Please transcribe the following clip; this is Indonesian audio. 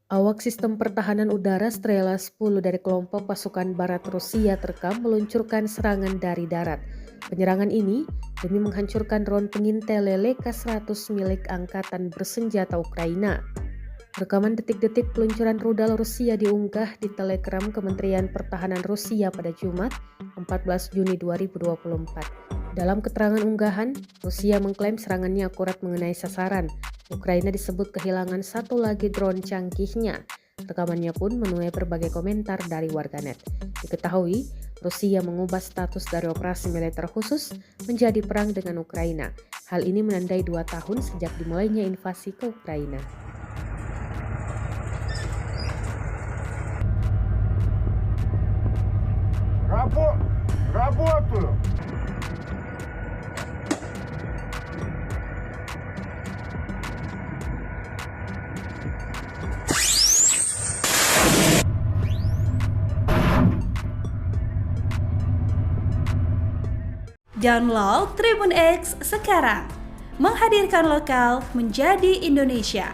Awak sistem pertahanan udara Strela 10 dari kelompok pasukan barat Rusia terekam meluncurkan serangan dari darat. Penyerangan ini demi menghancurkan drone pengintai Leleka-100 milik Angkatan Bersenjata Ukraina. Rekaman detik-detik peluncuran rudal Rusia diunggah di Telegram Kementerian Pertahanan Rusia pada Jumat, 14 Juni 2024. Dalam keterangan unggahan, Rusia mengklaim serangannya akurat mengenai sasaran. Ukraina disebut kehilangan satu lagi drone canggihnya. Rekamannya pun menuai berbagai komentar dari warganet. Diketahui, Rusia mengubah status dari operasi militer khusus menjadi perang dengan Ukraina. Hal ini menandai 2 tahun sejak dimulainya invasi ke Ukraina. Работаю! Download Tribun X sekarang, menghadirkan lokal menjadi Indonesia.